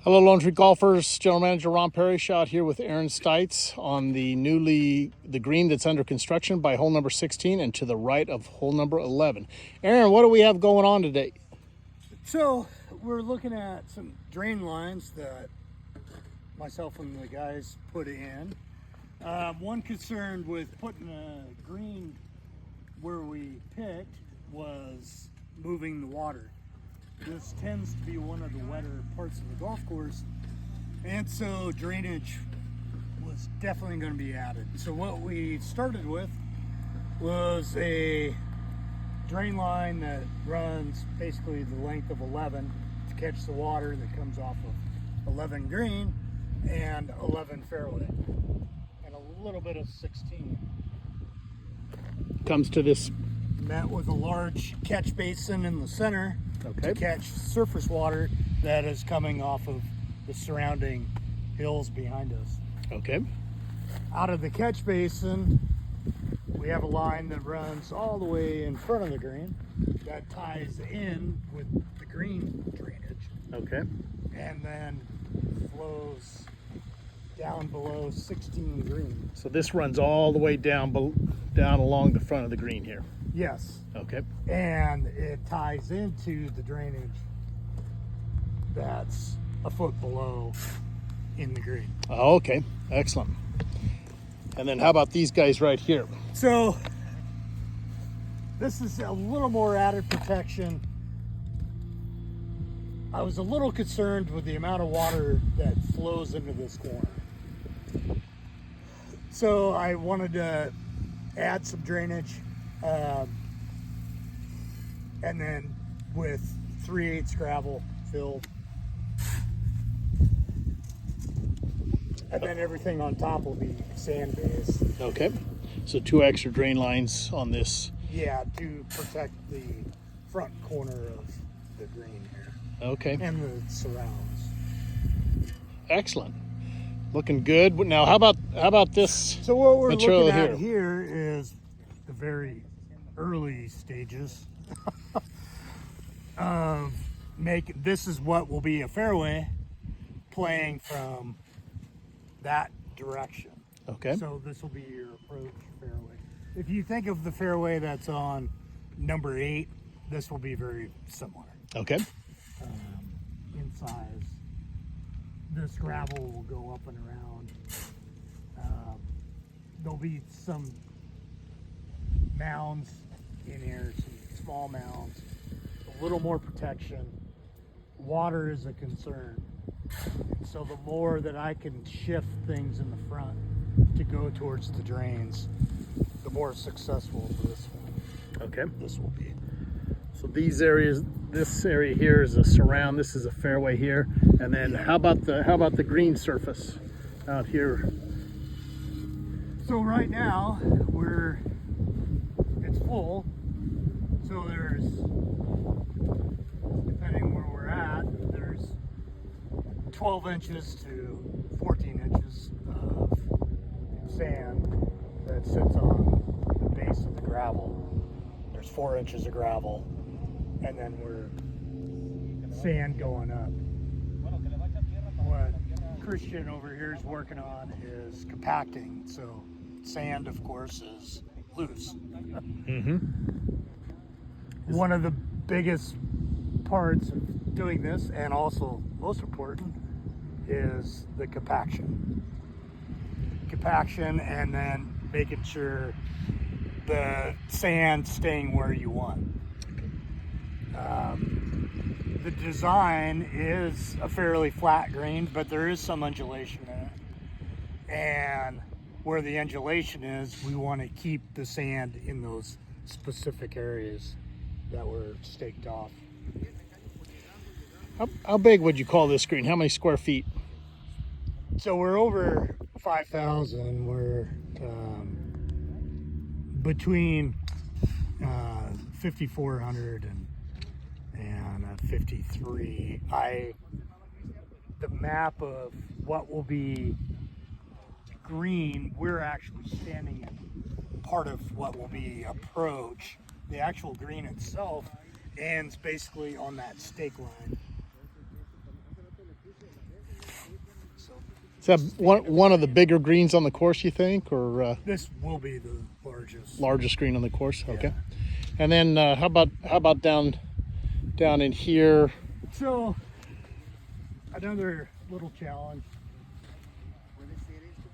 Hello, Lone Tree Golfers. General Manager Ron Parrish out here with Aaron Stites on the green that's under construction by hole number 16 and to the right of hole number 11. Aaron, what do we have going on today? So we're looking at some drain lines that myself and the guys put in. One concern with putting a green where we picked was moving the water. This tends to be one of the wetter parts of the golf course, and so drainage was definitely going to be added. So what we started with was a drain line that runs basically the length of 11 to catch the water that comes off of 11 green and 11 fairway, and a little bit of 16. Comes to this. Met with a large catch basin in the center to catch surface water that is coming off of the surrounding hills behind us. Okay. Out of the catch basin, we have a line that runs all the way in front of the green that ties in with the green drainage. Okay. And then flows down below 16 green. So this runs all the way down along the front of the green here. Yes. Okay. And it ties into the drainage that's a foot below in the green. Oh, okay. Excellent. And then how about these guys right here? So this is a little more added protection. I was a little concerned with the amount of water that flows into this corner. So I wanted to add some drainage, and then with 3/8 gravel filled. And then everything on top will be sand based. Okay. So 2 extra drain lines on this. Yeah, to protect the front corner of the green here. Okay. And the surrounds. Excellent. Looking good. Now, how about this? So what we're material looking at here is the very early stages of making. This is what will be a fairway playing from that direction. Okay. So this will be your approach fairway. If you think of the fairway that's on number 8, this will be very similar. Okay. In size. This gravel will go up and around. There'll be some mounds in here, some small mounds, a little more protection. Water is a concern. So the more that I can shift things in the front to go towards the drains, the more successful this will be. So these areas, this area here is a surround. This is a fairway here, and then how about the green surface out here? So right now it's full. So there's, depending where we're at, there's 12 inches to 14 inches of sand that sits on the base of the gravel. There's 4 inches of gravel, and then we're sand going up. What Christian over here is working on is compacting. So sand, of course, is loose. Mm-hmm. One of the biggest parts of doing this, and also most important, is the compaction. Compaction, and then making sure the sand staying where you want. The design is a fairly flat green, but there is some undulation in it. And where the undulation is, we want to keep the sand in those specific areas that were staked off. How big would you call this green? How many square feet? So we're over 5,000. We're between 5,400 and 53. The map of what will be green, we're actually standing in part of what will be approach. The actual green itself ends basically on that stake line. that one of the bigger greens on the course, you think, or This will be the largest. largest green on the course? Okay. And then how about down in here? So another little challenge,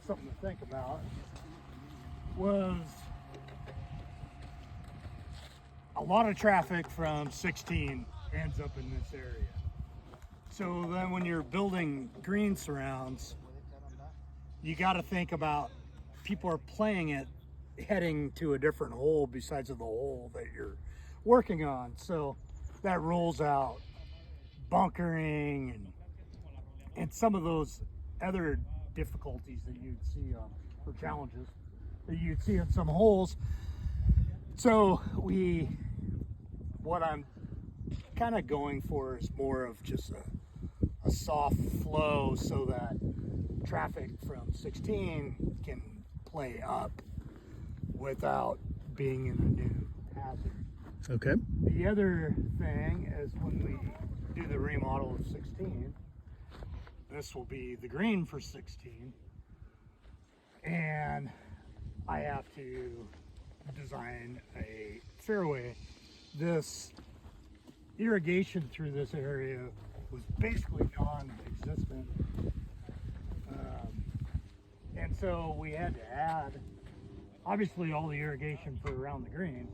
something to think about, was a lot of traffic from 16 ends up in this area. So then when you're building green surrounds, you got to think about people are playing it heading to a different hole besides of the hole that you're working on. So that rules out bunkering and some of those other difficulties that you'd see or challenges that you'd see in some holes. So what I'm kind of going for is more of just a soft flow so that traffic from 16 can play up without being in a new hazard. Okay. The other thing is when we do the remodel of 16, this will be the green for 16, and I have to design a fairway. This irrigation through this area was basically non-existent, and so we had to add obviously all the irrigation for around the green,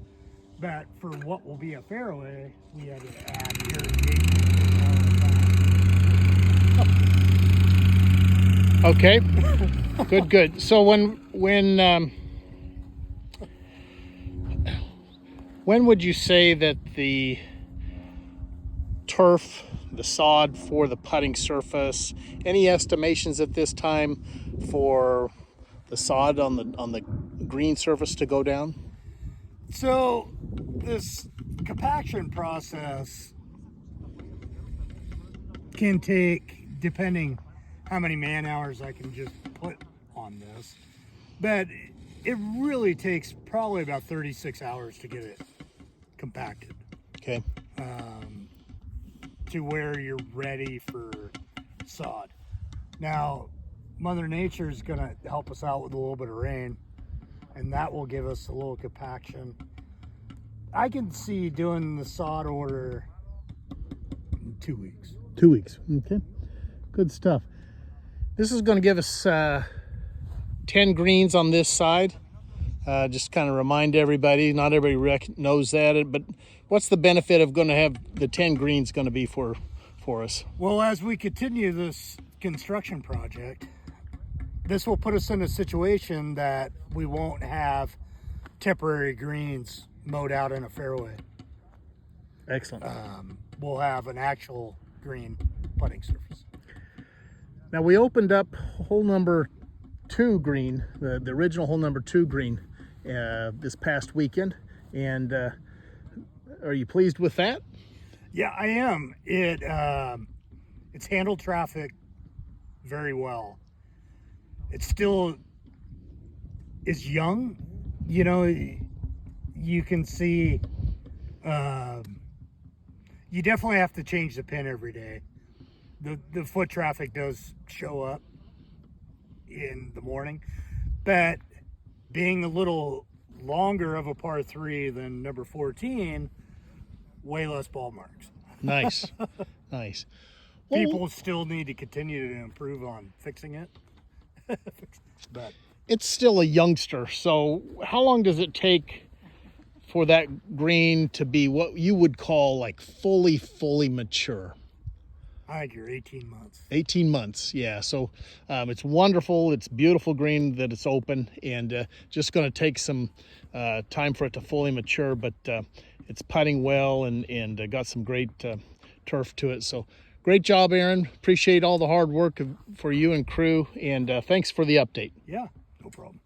but for what will be a fairway, we had to add irrigation. Okay. Good. So when would you say that the turf, the sod for the putting surface, any estimations at this time for the sod on the green surface to go down? So this compaction process can take, depending how many man hours I can just put on this, but it really takes probably about 36 hours to get it compacted Okay. to where you're ready for sod. Now, Mother Nature is going to help us out with a little bit of rain, and that will give us a little compaction. I can see doing the sod order in 2 weeks. 2 weeks. Okay. Good stuff. This is going to give us 10 greens on this side. Just kind of remind everybody, not everybody knows that, but what's the benefit of going to have the 10 greens going to be for us? Well, as we continue this construction project, this will put us in a situation that we won't have temporary greens mowed out in a fairway. Excellent. We'll have an actual green putting surface. Now we opened up hole number 2 green, the original hole number 2 green, this past weekend, and are you pleased with that? Yeah, I am. It's handled traffic very well. It still is young. You know, you can see you definitely have to change the pin every day. The foot traffic does show up in the morning, but being a little longer of a par 3 than number 14, way less ball marks. Nice. Nice. People still need to continue to improve on fixing it. But it's still a youngster, so how long does it take for that green to be what you would call like fully mature? I think you're 18 months. 18 months, yeah. So it's wonderful. It's beautiful green that it's open, and just going to take some time for it to fully mature, but it's putting well and got some great turf to it. So great job, Aaron. Appreciate all the hard work for you and crew, and thanks for the update. Yeah, no problem.